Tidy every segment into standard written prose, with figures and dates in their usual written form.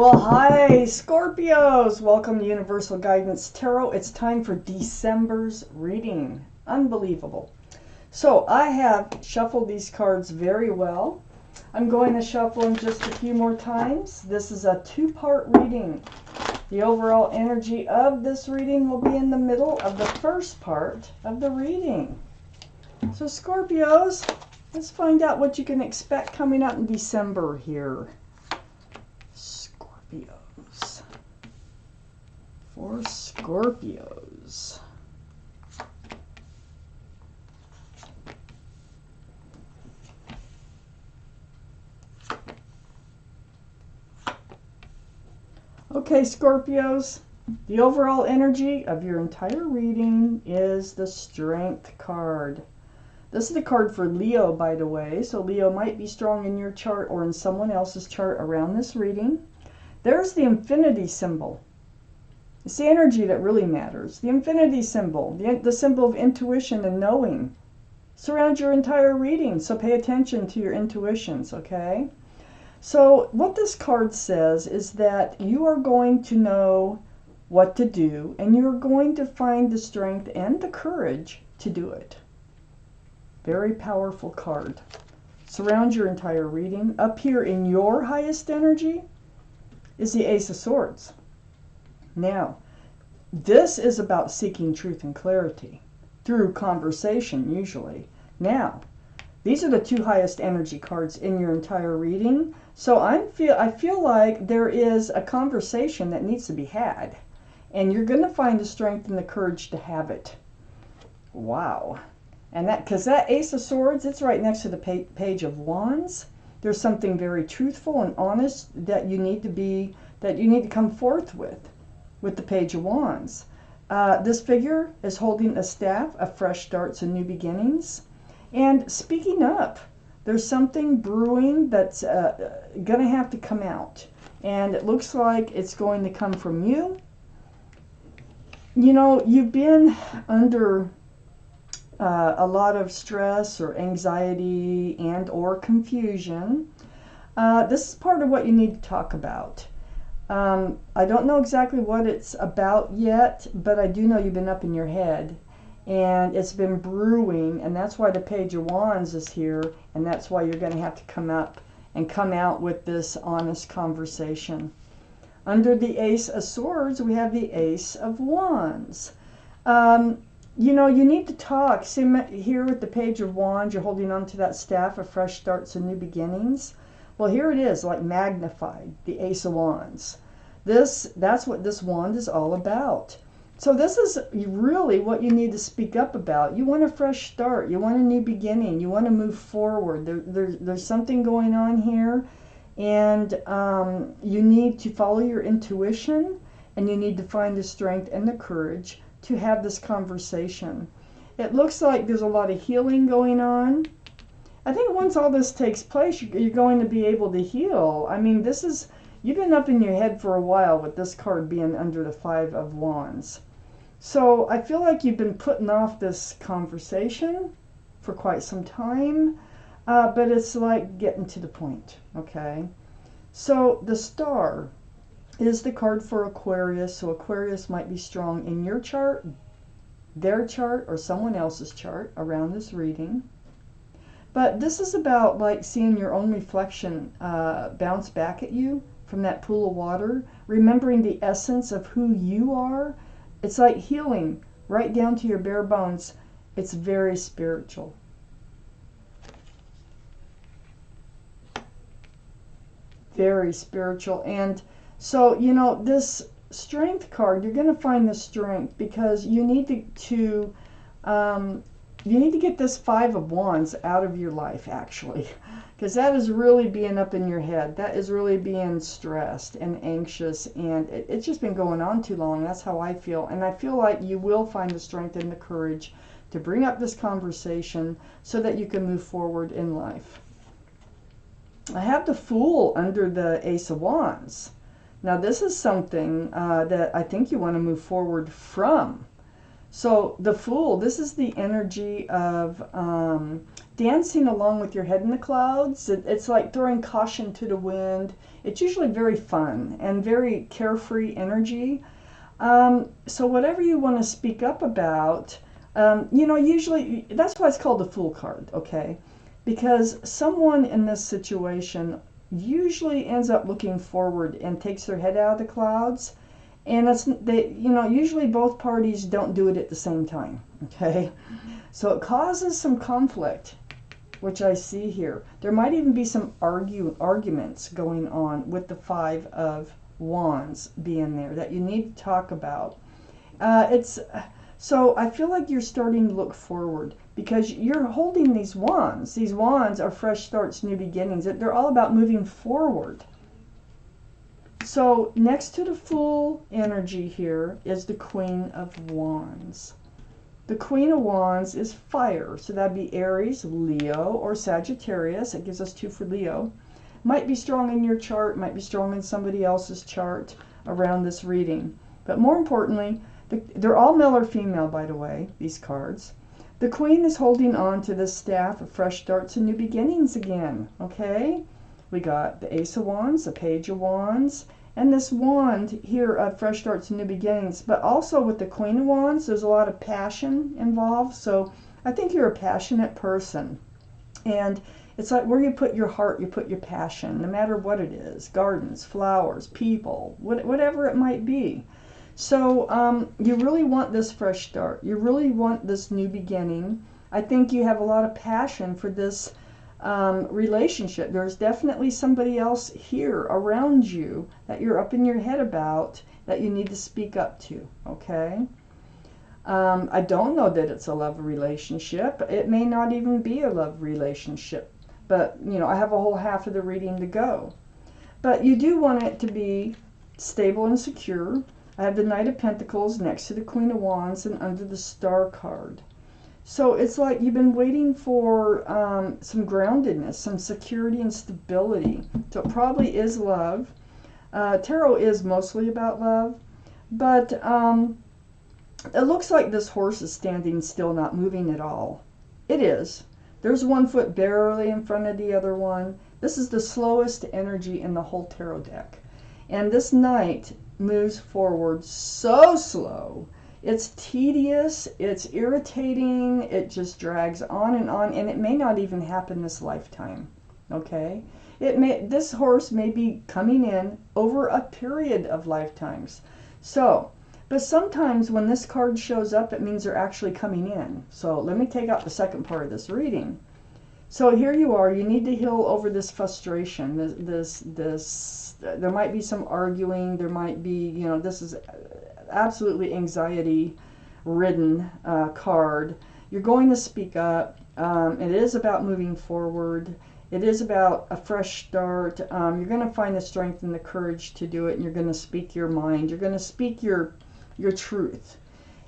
Well, hi, Scorpios. Welcome to Universal Guidance Tarot. It's time for December's reading. Unbelievable. So I have shuffled these cards very well. I'm going to shuffle them just a few more times. This is a two-part reading. The overall energy of this reading will be in the middle of the first part of the reading. So Scorpios, let's find out what you can expect coming up in December here. Scorpios. For Scorpios. Okay, Scorpios, the overall energy of your entire reading is the Strength card. This is the card for Leo, by the way, so Leo might be strong in your chart or in someone else's chart around this reading. There's the infinity symbol. It's the energy that really matters. The infinity symbol, the symbol of intuition and knowing, surrounds your entire reading, so pay attention to your intuitions, okay? So what this card says is that you are going to know what to do, and you're going to find the strength and the courage to do it. Very powerful card. Surrounds your entire reading. Up here in your highest energy is the Ace of Swords. Now, this is about seeking truth and clarity through conversation, usually. Now, these are the two highest energy cards in your entire reading. So I feel like there is a conversation that needs to be had. And you're going to find the strength and the courage to have it. Wow. And because that Ace of Swords, it's right next to the Page of Wands. There's something very truthful and honest that you need to come forth with the Page of Wands. This figure is holding a staff of fresh starts and new beginnings. And speaking up, there's something brewing that's going to have to come out. And it looks like it's going to come from you. You know, you've been under a lot of stress or anxiety and or confusion. This is part of what you need to talk about. I don't know exactly what it's about yet, but I do know you've been up in your head. And it's been brewing, and that's why the Page of Wands is here, and that's why you're going to have to come up and come out with this honest conversation. Under the Ace of Swords, we have the Ace of Wands. You know, you need to talk. See, here with the Page of Wands, you're holding on to that staff of fresh starts and new beginnings. Well, here it is, like magnified, the Ace of Wands. That's what this wand is all about. So this is really what you need to speak up about. You want a fresh start. You want a new beginning. You want to move forward. There's something going on here, and you need to follow your intuition, and you need to find the strength and the courage to have this conversation. It looks like there's a lot of healing going on. I think once all this takes place, you're going to be able to heal. I mean, you've been up in your head for a while with this card being under the Five of Wands. So I feel like you've been putting off this conversation for quite some time, but it's like getting to the point, okay? So the Star is the card for Aquarius, so Aquarius might be strong in your chart, their chart, or someone else's chart around this reading. But this is about like seeing your own reflection bounce back at you from that pool of water, remembering the essence of who you are. It's like healing right down to your bare bones. It's very spiritual. Very spiritual. And so, you know, this Strength card, you're going to find the strength because you need to get this Five of Wands out of your life, actually. Because that is really being up in your head. That is really being stressed and anxious. And it's just been going on too long. That's how I feel. And I feel like you will find the strength and the courage to bring up this conversation so that you can move forward in life. I have the Fool under the Ace of Wands. Now this is something that I think you want to move forward from. So the Fool, this is the energy of dancing along with your head in the clouds. It's like throwing caution to the wind. It's usually very fun and very carefree energy. So whatever you want to speak up about, you know, usually that's why it's called the Fool card, okay? Because someone in this situation usually ends up looking forward and takes their head out of the clouds. And you know, usually both parties don't do it at the same time, okay? So it causes some conflict, which I see here. There might even be some arguments going on with the Five of Wands being there that you need to talk about. So I feel like you're starting to look forward because you're holding these wands. These wands are fresh starts, new beginnings. They're all about moving forward. So next to the Fool energy here is the Queen of Wands. The Queen of Wands is fire, so that'd be Aries, Leo, or Sagittarius. It gives us 2 for Leo. Might be strong in your chart, might be strong in somebody else's chart around this reading. But more importantly, they're all male or female, by the way, these cards. The Queen is holding on to the staff of fresh starts and new beginnings again, okay? We got the Ace of Wands, the Page of Wands, and this wand here of fresh starts and new beginnings. But also with the Queen of Wands, there's a lot of passion involved. So I think you're a passionate person. And it's like where you put your heart, you put your passion, no matter what it is. Gardens, flowers, people, whatever it might be. So you really want this fresh start. You really want this new beginning. I think you have a lot of passion for this relationship. There's definitely somebody else here around you that you're up in your head about that you need to speak up to, okay? I don't know that it's a love relationship. It may not even be a love relationship, but you know, I have a whole half of the reading to go. But you do want it to be stable and secure. I have the Knight of Pentacles next to the Queen of Wands and under the Star card. So it's like you've been waiting for some groundedness, some security and stability. So it probably is love. Tarot is mostly about love. But it looks like this horse is standing still, not moving at all. It is. There's one foot barely in front of the other one. This is the slowest energy in the whole tarot deck. And this knight moves forward so slow. It's tedious, it's irritating, it just drags on, and it may not even happen this lifetime, okay? This horse may be coming in over a period of lifetimes. So, but sometimes when this card shows up, it means they're actually coming in. So let me take out the second part of this reading. So here you are, you need to heal over this frustration, there might be some arguing, there might be, you know, this is absolutely anxiety-ridden card. You're going to speak up. It is about moving forward. It is about a fresh start. You're going to find the strength and the courage to do it, and you're going to speak your mind. You're going to speak your truth,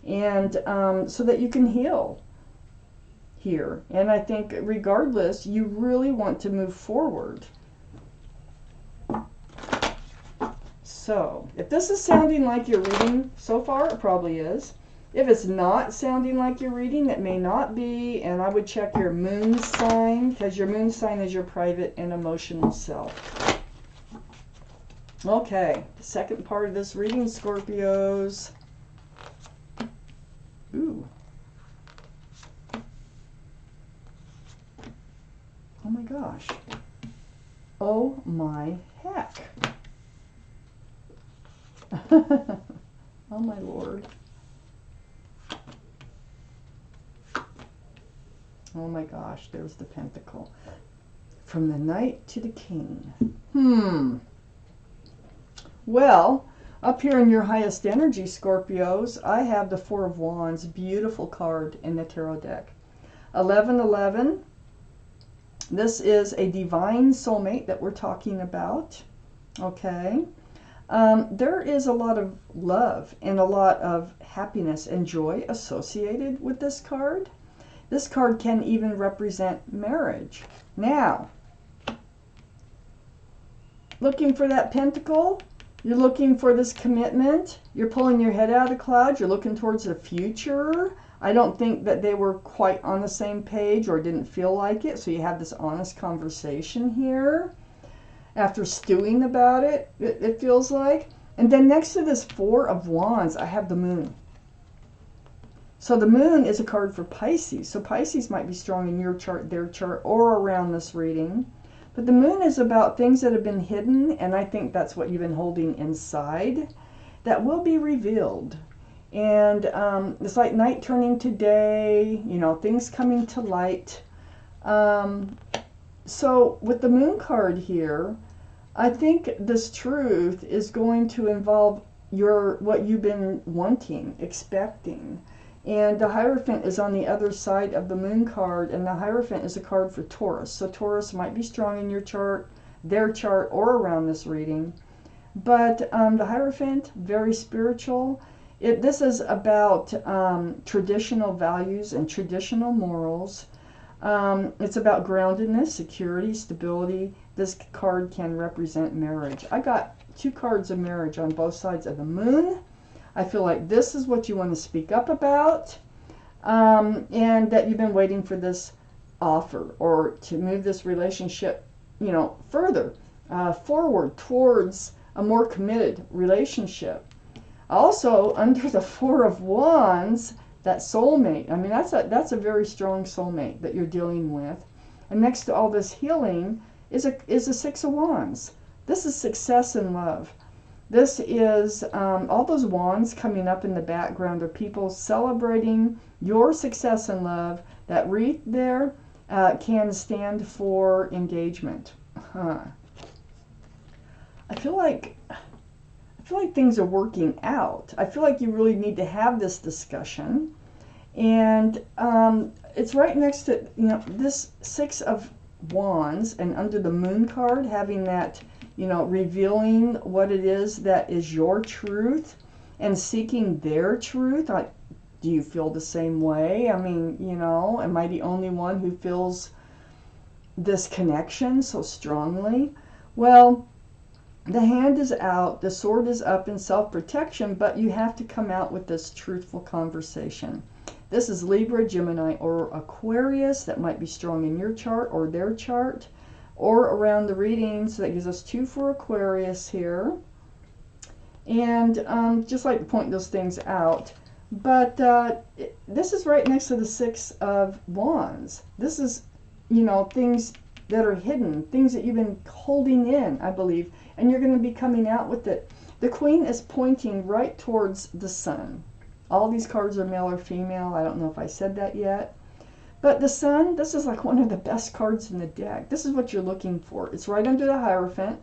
and so that you can heal here. And I think regardless, you really want to move forward. So, if this is sounding like you're reading so far, it probably is. If it's not sounding like you're reading, it may not be. And I would check your moon sign, because your moon sign is your private and emotional self. Okay, the second part of this reading, Scorpios. Ooh. Oh my gosh. Oh my heck. Oh my Lord. Oh my gosh, there's the pentacle. From the Knight to the King. Well, up here in your highest energy, Scorpios, I have the Four of Wands, beautiful card in the tarot deck. 1111. This is a divine soulmate that we're talking about. Okay. There is a lot of love and a lot of happiness and joy associated with this card. This card can even represent marriage. Now, looking for that pentacle, You're looking for this commitment. You're pulling your head out of the clouds. You're looking towards the future. I don't think that they were quite on the same page or didn't feel like it. So you have this honest conversation here. After stewing about it, it feels like. And then next to this Four of Wands, I have the Moon. So the Moon is a card for Pisces. So Pisces might be strong in your chart, their chart, or around this reading. But the Moon is about things that have been hidden, and I think that's what you've been holding inside, that will be revealed. And it's like night turning to day, you know, things coming to light. So with the Moon card here, I think this truth is going to involve what you've been wanting, expecting. And the Hierophant is on the other side of the Moon card, and the Hierophant is a card for Taurus. So Taurus might be strong in your chart, their chart, or around this reading. But the Hierophant, very spiritual. This is about traditional values and traditional morals. It's about groundedness, security, stability. This card can represent marriage. I got 2 cards of marriage on both sides of the Moon. I feel like this is what you want to speak up about, and that you've been waiting for this offer or to move this relationship, you know, further forward towards a more committed relationship. Also, under the Four of Wands, that soulmate. I mean, that's a very strong soulmate that you're dealing with. And next to all this healing is a Six of Wands. This is success in love. This is all those wands coming up in the background are people celebrating your success in love. That wreath there can stand for engagement. I feel like things are working out. I feel like you really need to have this discussion. And it's right next to, you know, this Six of Wands, and under the Moon card, having that, you know, revealing what it is that is your truth and seeking their truth. Like, do you feel the same way? I mean, you know, am I the only one who feels this connection so strongly? Well, the hand is out, the sword is up in self-protection, but you have to come out with this truthful conversation. This is Libra, Gemini, or Aquarius. That might be strong in your chart or their chart, or around the reading. So that gives us 2 for Aquarius here. And just like to point those things out. But this is right next to the Six of Wands. This is, you know, things that are hidden, things that you've been holding in, I believe, and you're going to be coming out with it. The Queen is pointing right towards the Sun. All these cards are male or female. I don't know if I said that yet. But the Sun, this is like one of the best cards in the deck. This is what you're looking for. It's right under the Hierophant.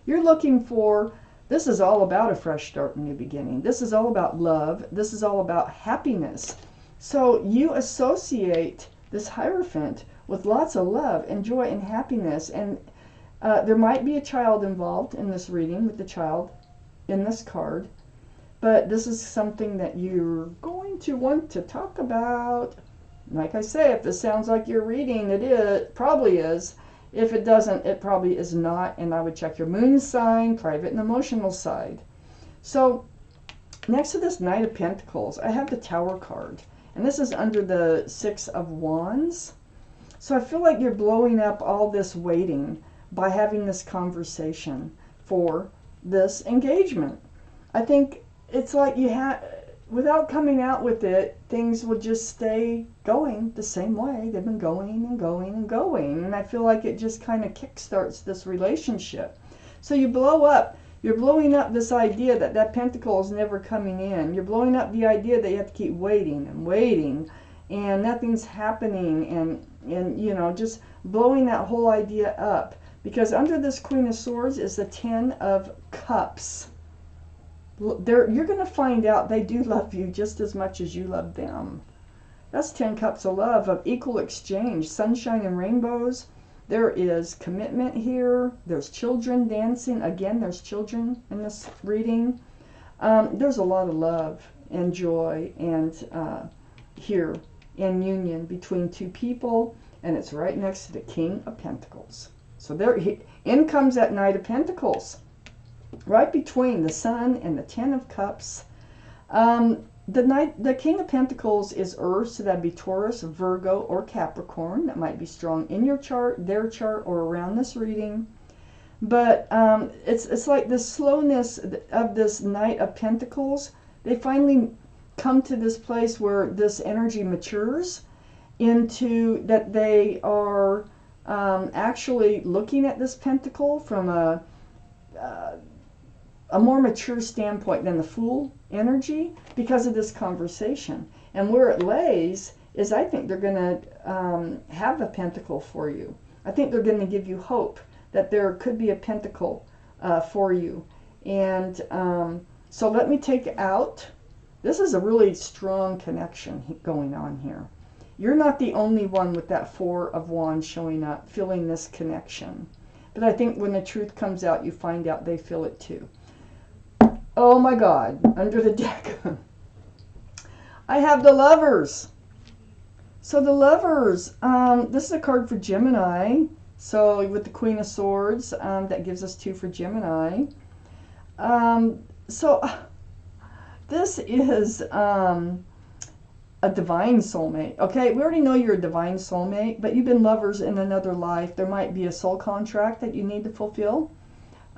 You're looking for, this is all about a fresh start, new beginning. This is all about love. This is all about happiness. So you associate this Hierophant with lots of love and joy and happiness. And there might be a child involved in this reading with the child in this card. But this is something that you're going to want to talk about. Like I say, if this sounds like you're reading, it probably is. If it doesn't, it probably is not. And I would check your moon sign, private and emotional side. So next to this Knight of Pentacles, I have the Tower card. And this is under the Six of Wands. So I feel like you're blowing up all this waiting by having this conversation for this engagement. I think it's like you have, without coming out with it, things will just stay going the same way. They've been going and going and going. And I feel like it just kind of kickstarts this relationship. So you blow up. You're blowing up this idea that that pentacle is never coming in. You're blowing up the idea that you have to keep waiting and waiting and nothing's happening, and you know, just blowing that whole idea up. Because under this Queen of Swords is the Ten of Cups. You're going to find out they do love you just as much as you love them. That's 10 cups of love, of equal exchange, sunshine and rainbows. There is commitment here. There's children dancing. Again, there's children in this reading. There's a lot of love and joy and here in union between 2 people. And it's right next to the King of Pentacles. So there, in comes that Knight of Pentacles. right between the Sun and the Ten of Cups. The King of Pentacles is Earth, so that'd be Taurus, Virgo, or Capricorn. That might be strong in your chart, their chart, or around this reading. But it's like the slowness of this Knight of Pentacles. They finally come to this place where this energy matures into that they are actually looking at this pentacle from a more mature standpoint than the Fool energy because of this conversation. And where it lays is, I think they're going to have a pentacle for you. I think they're going to give you hope that there could be a pentacle for you. And so let me take out, this is a really strong connection going on here. You're not the only one with that Four of Wands showing up, feeling this connection. But I think when the truth comes out, you find out they feel it too. Oh my God, under the deck. I have the Lovers. So the Lovers, this is a card for Gemini. So with the Queen of Swords, that gives us 2 for Gemini. So this is a divine soulmate. Okay, we already know you're a divine soulmate, but you've been lovers in another life. There might be a soul contract that you need to fulfill.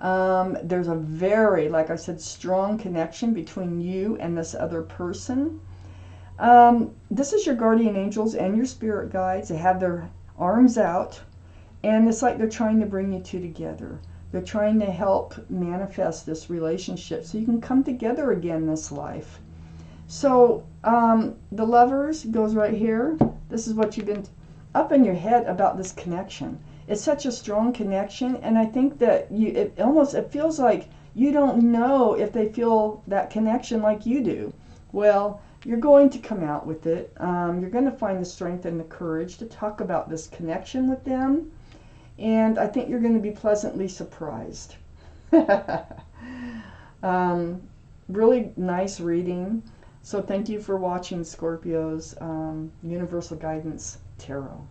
There's a very, like I said, strong connection between you and this other person. This is your guardian angels and your spirit guides. They have their arms out, and it's like they're trying to bring you two together. They're trying to help manifest this relationship so you can come together again this life. So the Lovers goes right here. This is what you've been up in your head about this connection. It's such a strong connection, and I think that it feels like you don't know if they feel that connection like you do. Well, you're going to come out with it. You're going to find the strength and the courage to talk about this connection with them, and I think you're going to be pleasantly surprised. Really nice reading. So thank you for watching Scorpio's Universal Guidance Tarot.